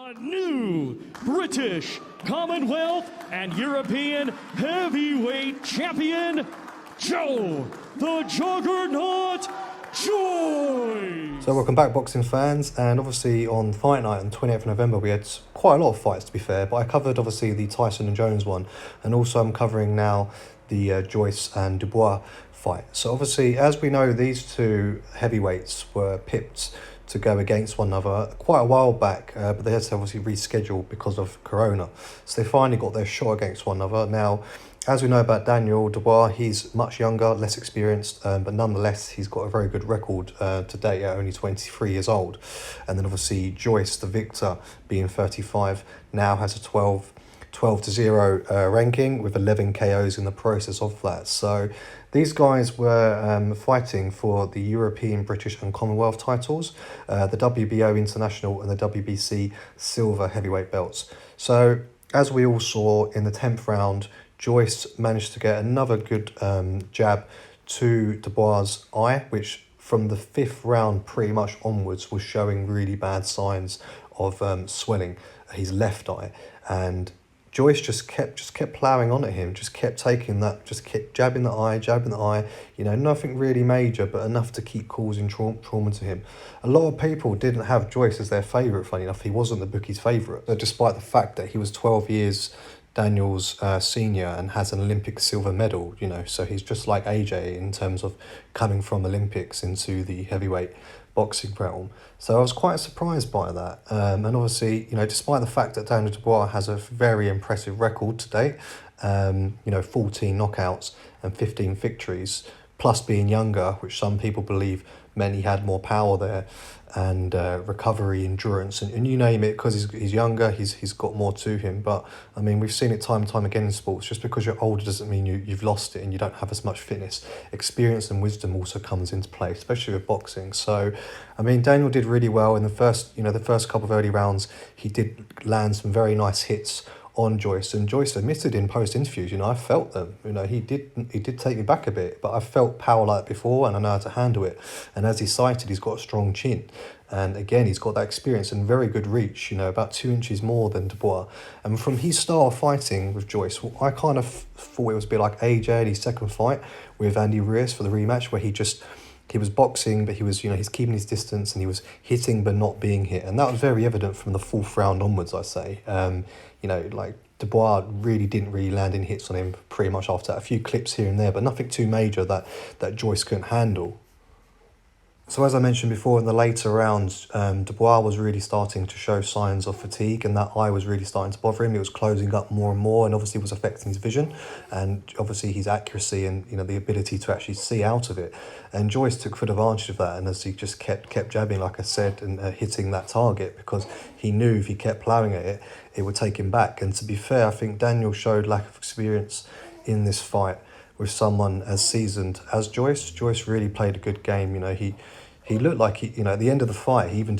The new British, Commonwealth, and European Heavyweight Champion, Joe the Juggernaut Joyce. So welcome back, boxing fans, and obviously on fight night on 28th of November we had quite a lot of fights, to be fair, but I covered obviously the Tyson and Jones one, and also I'm covering now the Joyce and Dubois fight. So obviously, as we know, these two heavyweights were pipped to go against one another quite a while back, but they had to obviously reschedule because of Corona. So they finally got their shot against one another. Now, as we know about Daniel Dubois, he's much younger, less experienced, but nonetheless, he's got a very good record to date at only 23 years old. And then obviously Joyce, the victor, being 35, now has a 12-0 ranking with 11 KOs in the process of that. So these guys were fighting for the European, British and Commonwealth titles, the WBO International and the WBC Silver Heavyweight belts. So as we all saw in the 10th round, Joyce managed to get another good jab to Dubois' eye, which from the 5th round pretty much onwards was showing really bad signs of swelling his left eye. And Joyce just kept ploughing on at him, just kept taking that, just kept jabbing the eye, you know, nothing really major, but enough to keep causing trauma to him. A lot of people didn't have Joyce as their favourite, funny enough. He wasn't the bookie's favourite, despite the fact that he was 12 years Daniel's senior and has an Olympic silver medal, you know, so he's just like AJ in terms of coming from Olympics into the heavyweight boxing realm. So I was quite surprised by that, and obviously, you know, despite the fact that Daniel Dubois has a very impressive record to date, you know, 14 knockouts and 15 victories, plus being younger, which some people believe meant he had more power there, and recovery, endurance, and you name it, because he's younger, he's got more to him. But I mean, we've seen it time and time again in sports. Just because you're older doesn't mean you've lost it and you don't have as much fitness. Experience and wisdom also comes into play, especially with boxing. So I mean, Daniel did really well in the first couple of early rounds. He did land some very nice hits on Joyce, and Joyce admitted in post interviews, you know, I felt them, you know, he did take me back a bit, but I felt power like before and I know how to handle it. And as he cited, he's got a strong chin, and again, he's got that experience and very good reach, you know, about 2 inches more than Dubois. And from his style of fighting with Joyce, I kind of thought it was a bit like AJ in his second fight with Andy Ruiz for the rematch, where he was boxing, but he was, you know, he's keeping his distance and he was hitting but not being hit. And that was very evident from the 4th round onwards, I say. You know, like Dubois didn't land in hits on him pretty much after that. A few clips here and there, but nothing too major that Joyce couldn't handle. So as I mentioned before, in the later rounds, Dubois was really starting to show signs of fatigue, and that eye was really starting to bother him. It was closing up more and more, and obviously was affecting his vision, and obviously his accuracy and, you know, the ability to actually see out of it. And Joyce took full advantage of that, and as he just kept jabbing, like I said, and hitting that target, because he knew if he kept ploughing at it, it would take him back. And to be fair, I think Daniel showed lack of experience in this fight with someone as seasoned as Joyce. Joyce really played a good game. You know, he looked like you know, at the end of the fight, he not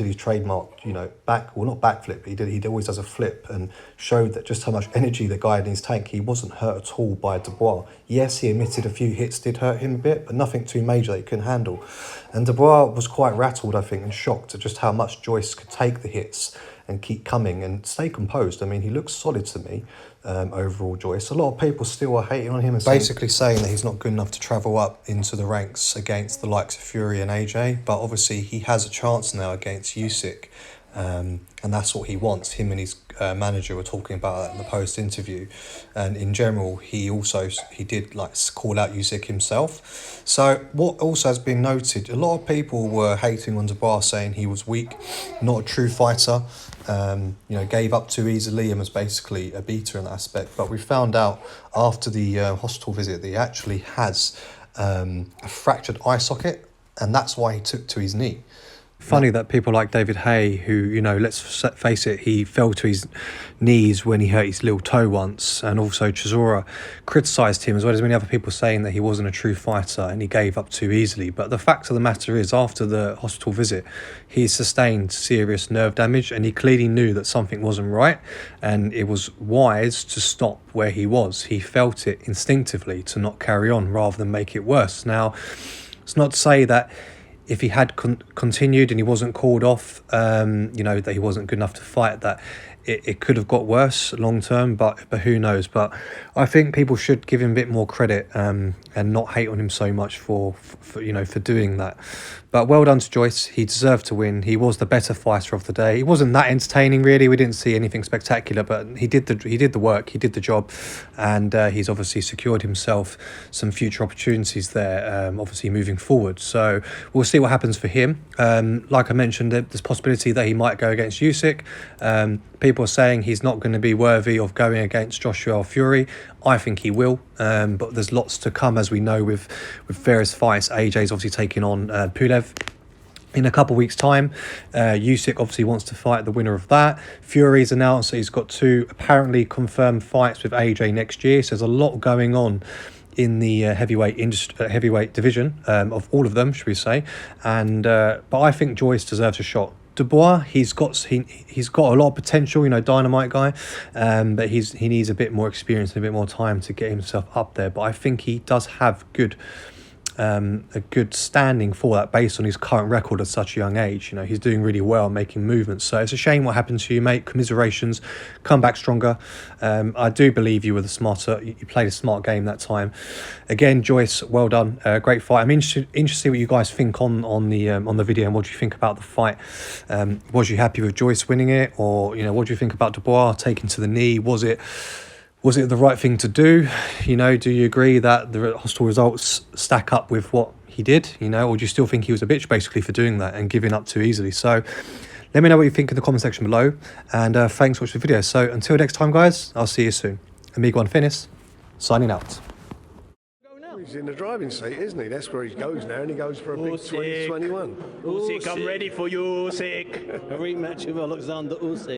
backflip, but he always does a flip, and showed that just how much energy the guy had in his tank. He wasn't hurt at all by Dubois. Yes, he admitted a few hits did hurt him a bit, but nothing too major that he couldn't handle. And Dubois was quite rattled, I think, and shocked at just how much Joyce could take the hits and keep coming and stay composed. I mean, he looks solid to me, overall, Joyce. A lot of people still are hating on him and basically saying that he's not good enough to travel up into the ranks against the likes of Fury and AJ, but obviously he has a chance now against Usyk, and that's what he wants. Him and his manager were talking about that in the post interview, and in general he did like call out Usyk himself. So what also has been noted, a lot of people were hating on Dubois, saying he was weak, not a true fighter, you know, gave up too easily and was basically a beater in that aspect. But we found out after the hospital visit that he actually has a fractured eye socket, and that's why he took to his knee. Funny that people like David Haye, who, you know, let's face it, he fell to his knees when he hurt his little toe once, and also Chisora criticised him, as well as many other people, saying that he wasn't a true fighter and he gave up too easily. But the fact of the matter is, after the hospital visit, he sustained serious nerve damage, and he clearly knew that something wasn't right, and it was wise to stop where he was. He felt it instinctively to not carry on rather than make it worse. Now, it's not to say that if he had continued and he wasn't called off, you know, that he wasn't good enough to fight, that it could have got worse long term, but who knows. But I think people should give him a bit more credit and not hate on him so much for you know, for doing that. But well done to Joyce. He deserved to win. He was the better fighter of the day. He wasn't that entertaining really. We didn't see anything spectacular, but he did the work. He did the job, and he's obviously secured himself some future opportunities there. Obviously moving forward. So we'll see what happens for him. Like I mentioned, there's possibility that he might go against Usyk. People are saying he's not going to be worthy of going against Joshua Fury. I think he will, but there's lots to come, as we know, with various fights. AJ's obviously taking on Pulev in a couple of weeks' time. Usyk obviously wants to fight the winner of that. Fury's announced that he's got 2 apparently confirmed fights with AJ next year. So there's a lot going on in the heavyweight division, of all of them, should we say. And but I think Joyce deserves a shot. Dubois, he's got a lot of potential, you know, dynamite guy, but he needs a bit more experience and a bit more time to get himself up there. But I think he does have a good standing for that based on his current record at such a young age. You know, he's doing really well, making movements. So it's a shame what happened to you, mate. Commiserations. Come back stronger. I do believe you were the smarter. You played a smart game that time. Again, Joyce, well done. Great fight. I'm interested to see what you guys think on the video, and what do you think about the fight. Was you happy with Joyce winning it, or, you know, what do you think about Dubois taking to the knee? Was it the right thing to do? You know, do you agree that the hostile results stack up with what he did, you know, or do you still think he was a bitch basically for doing that and giving up too easily? So let me know what you think in the comment section below, and thanks for watching the video. So until next time, guys, I'll see you soon. Amigo and Finis, signing out. He's in the driving seat, isn't he? That's where he goes now, and he goes for a big 2021. Usyk, I'm ready for you, Usyk. A rematch with Alexander Usyk.